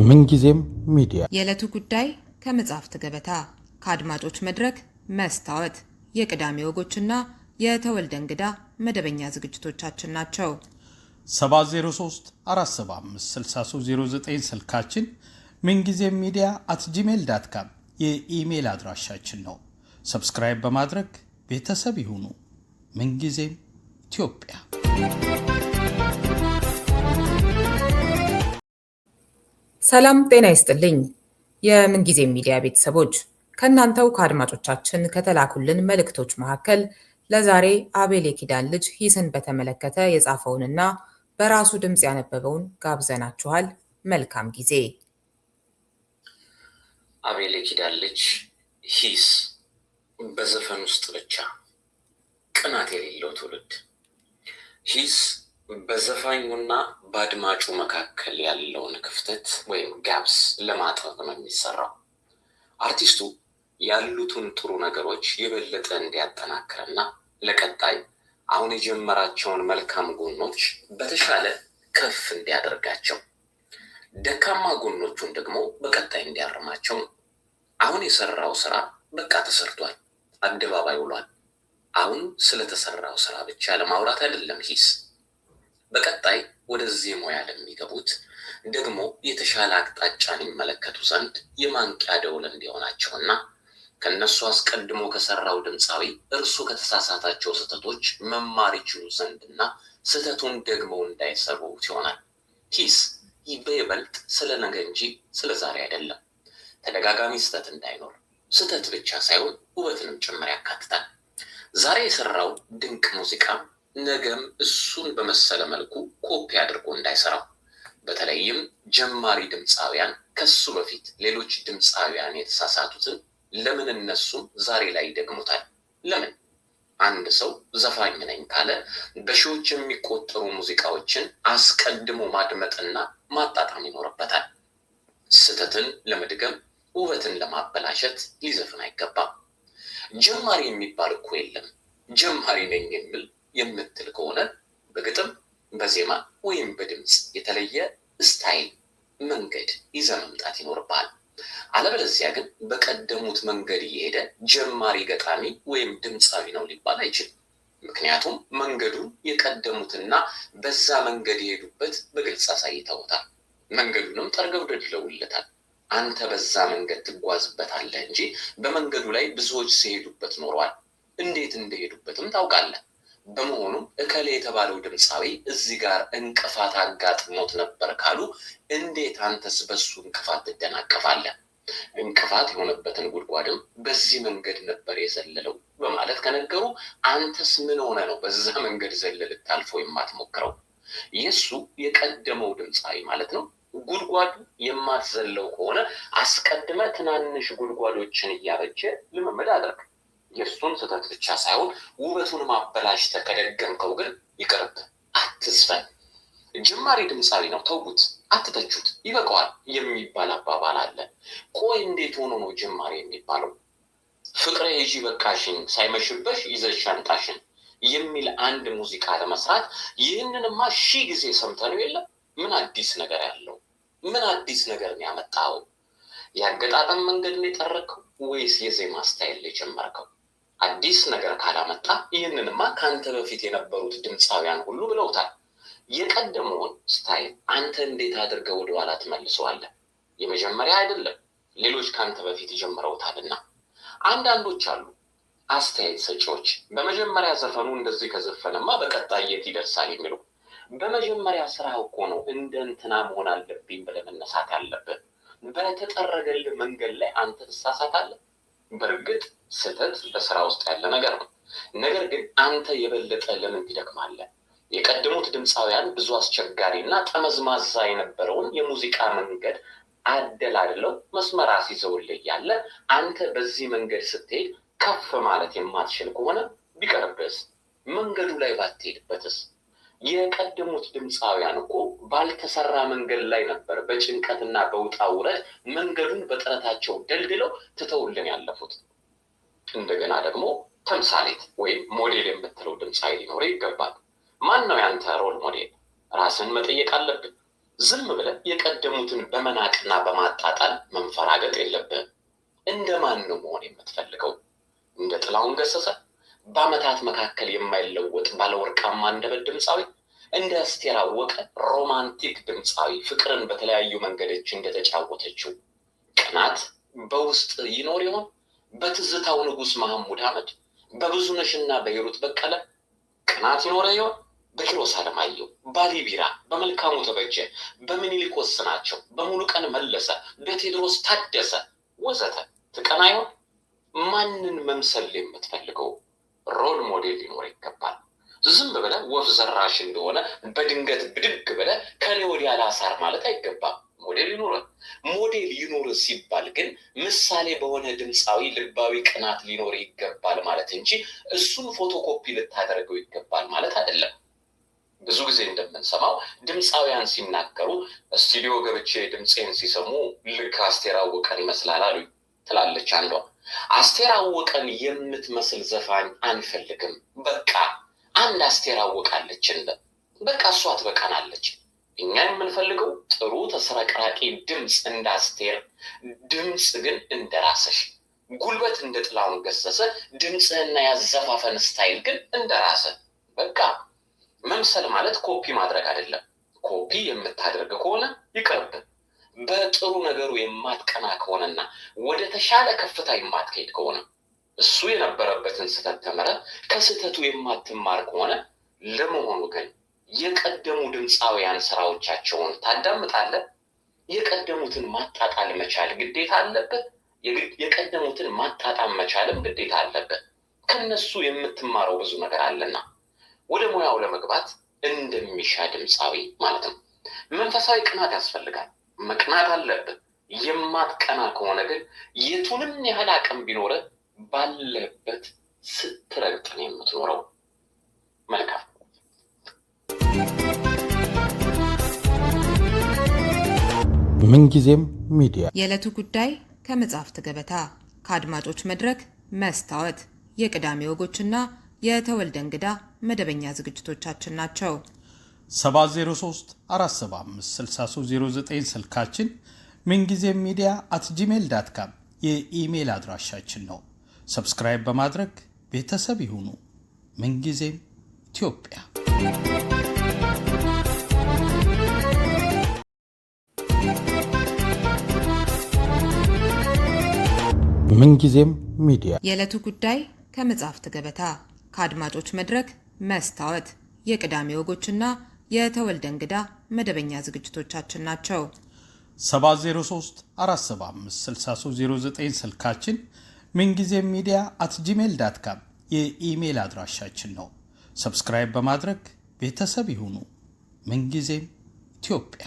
ምንጊዜም ሚዲያ የዕለቱ ጉዳይ ከመጽሐፍት ገበታ ከአድማጮች መድረክ መስታወት የቅዳሜ ወጎችና የተወልደ እንግዳ መደበኛ ዝግጅቶቻችን ናቸው። 703 475 6309 ስልካችን ምንጊዜም ሚዲያ @gmail.com የኢሜል አድራሻችን ነው። ሰብስክራይብ በማድረግ ቤተሰብ ይሁኑ። ምንጊዜም ኢትዮጵያ። ሰላም ጤና ይስጥልኝ። የምንጊዜም ሚዲያ ቤተሰቦች ከእናንተው ከአድማጮቻችን ከተላኩልን መልእክቶች መካከል ለዛሬ አቤል የኪዳን ልጅ ሂስን በተመለከተ የጻፈውንና በራሱ ድምፅ ያነበበውን ጋብዘናችኋል። መልካም ጊዜ። አቤል የኪዳን ልጅ ሂስ በዘፈን ውስጥ ብቻ ቅናት የሌለው ትውልድ። ሂስ በዘፋኙና በአድማጩ መካከል ያለውን ክፍተት ወይም ጋፕስ ለማጥበብ ነው የሚሰራው። አርቲስቱ ያሉትን ጥሩ ነገሮች የበለጠ እንዲያጠናክርና ለቀጣይ አሁን የጀመራቸውን መልካም ጎኖች በተሻለ ከፍ እንዲያደርጋቸው፣ ደካማ ጎኖቹን ደግሞ በቀጣይ እንዲያርማቸው ነው። አሁን የሰራው ስራ በቃ ተሰርቷል፣ አደባባይ ውሏል። አሁን ስለተሰራው ስራ ብቻ ለማውራት አይደለም ሂስ። በቀጣይ ወደዚህ ሙያ ለሚገቡት ደግሞ የተሻለ አቅጣጫን ይመለከቱ ዘንድ የማንቂያ ደውል እንዲሆናቸውና ከነሱ አስቀድሞ ከሰራው ድምፃዊ እርሱ ከተሳሳታቸው ስህተቶች መማር ይችሉ ዘንድና ስህተቱን ደግሞ እንዳይሰሩት ይሆናል። ሂስ በይበልጥ ስለ ነገ እንጂ ስለ ዛሬ አይደለም። ተደጋጋሚ ስህተት እንዳይኖር፣ ስህተት ብቻ ሳይሆን ውበትንም ጭምር ያካትታል። ዛሬ የሰራው ድንቅ ሙዚቃ ነገም እሱን በመሰለ መልኩ ኮፒ አድርጎ እንዳይሰራው፣ በተለይም ጀማሪ ድምፃውያን ከሱ በፊት ሌሎች ድምፃውያን የተሳሳቱትን ለምን እነሱም ዛሬ ላይ ይደግሙታል? ለምን? አንድ ሰው ዘፋኝ ነኝ ካለ በሺዎች የሚቆጠሩ ሙዚቃዎችን አስቀድሞ ማድመጥና ማጣጣም ይኖርበታል። ስህተትን ለመድገም ውበትን ለማበላሸት ሊዘፍን አይገባም። ጀማሪ የሚባል እኮ የለም። ጀማሪ ነኝ የሚል የምትል ከሆነ በግጥም በዜማ ወይም በድምፅ የተለየ ስታይል መንገድ ይዘህ መምጣት ይኖርብሃል። አለበለዚያ ግን በቀደሙት መንገድ እየሄደ ጀማሪ ገጣሚ ወይም ድምፃዊ ነው ሊባል አይችልም። ምክንያቱም መንገዱን የቀደሙትና በዛ መንገድ የሄዱበት በግልጽ አሳይተውታል። መንገዱንም ጠርገው ደልለውለታል። አንተ በዛ መንገድ ትጓዝበታለህ እንጂ በመንገዱ ላይ ብዙዎች ሲሄዱበት ኖረዋል። እንዴት እንደሄዱበትም ታውቃለህ። በመሆኑም እከሌ የተባለው ድምፃዊ እዚህ ጋር እንቅፋት አጋጥሞት ነበር ካሉ እንዴት አንተስ በሱ እንቅፋት ትደናቀፋለህ? እንቅፋት የሆነበትን ጉድጓድም በዚህ መንገድ ነበር የዘለለው በማለት ከነገሩ አንተስ ምን ሆነ ነው በዛ መንገድ ዘለል ልታልፈው የማትሞክረው? የሱ የቀደመው ድምፃዊ ማለት ነው። ጉድጓዱ የማትዘለው ከሆነ አስቀድመ ትናንሽ ጉድጓዶችን እያበጀ ልምምድ አድርግ። የእሱን ስህተት ብቻ ሳይሆን ውበቱን ማበላሽተህ ከደገምከው ግን ይቅርብ፣ አትዝፈን። ጀማሪ ድምፃዊ ነው፣ ተውት፣ አትተቹት፣ ይበቃዋል የሚባል አባባል አለ። ቆይ እንዴት ሆኖ ነው ጀማሪ የሚባለው? ፍቅሬ ይዤ በቃሽን ሳይመሽበሽ ይዘሽ ሻንጣሽን የሚል አንድ ሙዚቃ ለመስራት ይህንንማ 1000 ጊዜ ሰምተነው የለም? ምን አዲስ ነገር ያለው? ምን አዲስ ነገር ነው ያመጣው? ያገጣጠም መንገድ ነው የጠረከው ወይስ የዜማ ስታይል የጀመርከው? አዲስ ነገር ካላመጣ ይህንንማ ካንተ በፊት የነበሩት ድምፃውያን ሁሉ ብለውታል። የቀደመውን ስታይል አንተ እንዴት አድርገህ ወደ ኋላ ትመልሰዋለህ? የመጀመሪያ አይደለም፣ ሌሎች ካንተ በፊት ጀምረውታልና። አንዳንዶች አሉ አስተያየት ሰጪዎች በመጀመሪያ ዘፈኑ እንደዚህ ከዘፈነማ በቀጣይ የት ይደርሳል የሚሉ። በመጀመሪያ ስራ እኮ ነው እንደ እንትና መሆን አለብኝ ብለህ መነሳት ያለብህ። በተጠረገልህ መንገድ ላይ አንተ ትሳሳታለህ። በእርግጥ ስህተት በስራ ውስጥ ያለ ነገር ነው። ነገር ግን አንተ የበለጠ ለምን ትደክማለህ? የቀደሙት ድምፃውያን ብዙ አስቸጋሪና ጠመዝማዛ የነበረውን የሙዚቃ መንገድ አደላድለው መስመር አስይዘውልህ ያለ አንተ በዚህ መንገድ ስትሄድ ከፍ ማለት የማትችል ከሆነ ቢቀርብስ? መንገዱ ላይ ባትሄድበትስ? የቀደሙት ድምፃውያን እኮ ባልተሰራ መንገድ ላይ ነበር በጭንቀትና በውጣ ውረድ መንገዱን በጥረታቸው ደልድለው ትተውልን ያለፉት። እንደገና ደግሞ ተምሳሌት ወይም ሞዴል የምትለው ድምፃዊ ሊኖር ይገባል። ማን ነው ያንተ ሮል ሞዴል? ራስን መጠየቅ አለብን። ዝም ብለህ የቀደሙትን በመናቅና በማጣጣል መንፈራገጥ የለብህም። እንደማን ነው መሆን የምትፈልገው? እንደ ጥላሁን ገሰሰ በዓመታት መካከል የማይለወጥ ባለወርቃማ አንደበት ድምፃዊ? እንደ አስቴር አወቀ ሮማንቲክ ድምፃዊ ፍቅርን በተለያዩ መንገዶች እንደተጫወተችው? ቅናት በውስጥ ይኖር ይሆን? በትዝታው ንጉሥ መሐሙድ አህመድ፣ በብዙነሽና በሂሩት በቀለ ቅናት ይኖረ ይሆን? በኪሮስ አለማየሁ፣ ባሊ ቢራ፣ በመልካሙ ተበጀ፣ በምኒልክ ወስናቸው፣ በሙሉቀን መለሰ፣ በቴዎድሮስ ታደሰ ወዘተ ትቀና ይሆን? ማንን መምሰል የምትፈልገው ሮል ሞዴል ሊኖር ይገባል። ዝም ብለህ ወፍ ዘራሽ እንደሆነ በድንገት ብድግ ብለህ ከኔ ወዲያ ላሳር ማለት አይገባም። ሞዴል ይኖረ ሞዴል ይኖር ሲባል ግን ምሳሌ በሆነ ድምፃዊ ልባዊ ቅናት ሊኖር ይገባል ማለት እንጂ እሱን ፎቶኮፒ ልታደርገው ይገባል ማለት አይደለም። ብዙ ጊዜ እንደምንሰማው ድምፃውያን ሲናገሩ ስቱዲዮ ገብቼ ድምፄን ሲሰሙ ልክ አስቴር አወቀን ይመስላል አሉ ትላለች አንዷ። አስቴር አወቀን የምትመስል ዘፋኝ አንፈልግም። በቃ አንድ አስቴር አወቃለችን፣ በቃ እሷ ትበቃናለች። እኛ የምንፈልገው ጥሩ ተስረቅራቂ ድምፅ እንደ አስቴር፣ ድምፅ ግን እንደ ራስሽ፣ ጉልበት እንደ ጥላሁን ገሰሰ፣ ድምፅህና ያዘፋፈን ስታይል ግን እንደ ራስህ። በቃ መምሰል ማለት ኮፒ ማድረግ አይደለም። ኮፒ የምታደርግ ከሆነ ይቅርብን። በጥሩ ነገሩ የማትቀና ከሆነና ወደ ተሻለ ከፍታ የማትሄድ ከሆነ እሱ የነበረበትን ስህተት ተምረ ከስህተቱ የማትማር ከሆነ ለመሆኑ ግን የቀደሙ ድምፃውያን ስራዎቻቸውን ታዳምጣለህ? የቀደሙትን ማጣጣል መቻል ግዴታ አለበት። የቀደሙትን ማጣጣም መቻልም ግዴታ አለበት። ከነሱ የምትማረው ብዙ ነገር አለና ወደ ሙያው ለመግባት እንደሚሻ ድምፃዊ ማለት ነው። መንፈሳዊ ቅናት ያስፈልጋል። መቅናት አለብን። የማትቀና ከሆነ ግን የቱንም ያህል አቅም ቢኖረ ባለበት ስትረግጥ ነው የምትኖረው። መልካም። ምንጊዜም ሚዲያ የዕለቱ ጉዳይ ከመጽሐፍት ገበታ፣ ከአድማጮች መድረክ መስታወት፣ የቅዳሜ ወጎችና የተወልደ እንግዳ መደበኛ ዝግጅቶቻችን ናቸው። 703 475 6309 ስልካችን፣ ምንጊዜም ሚዲያ @gmail.com የኢሜል አድራሻችን ነው። ሰብስክራይብ በማድረግ ቤተሰብ ይሁኑ። ምንጊዜም ኢትዮጵያ። ምንጊዜም ሚዲያ የዕለቱ ጉዳይ ከመጽሐፍት ገበታ፣ ከአድማጮች መድረክ መስታወት፣ የቅዳሜ ወጎችና የተወልደ እንግዳ መደበኛ ዝግጅቶቻችን ናቸው። 703 475 6309 ስልካችን፣ ምንጊዜም ሚዲያ @gmail.com የኢሜል አድራሻችን ነው። ሰብስክራይብ በማድረግ ቤተሰብ ይሁኑ። ምንጊዜም ኢትዮጵያ።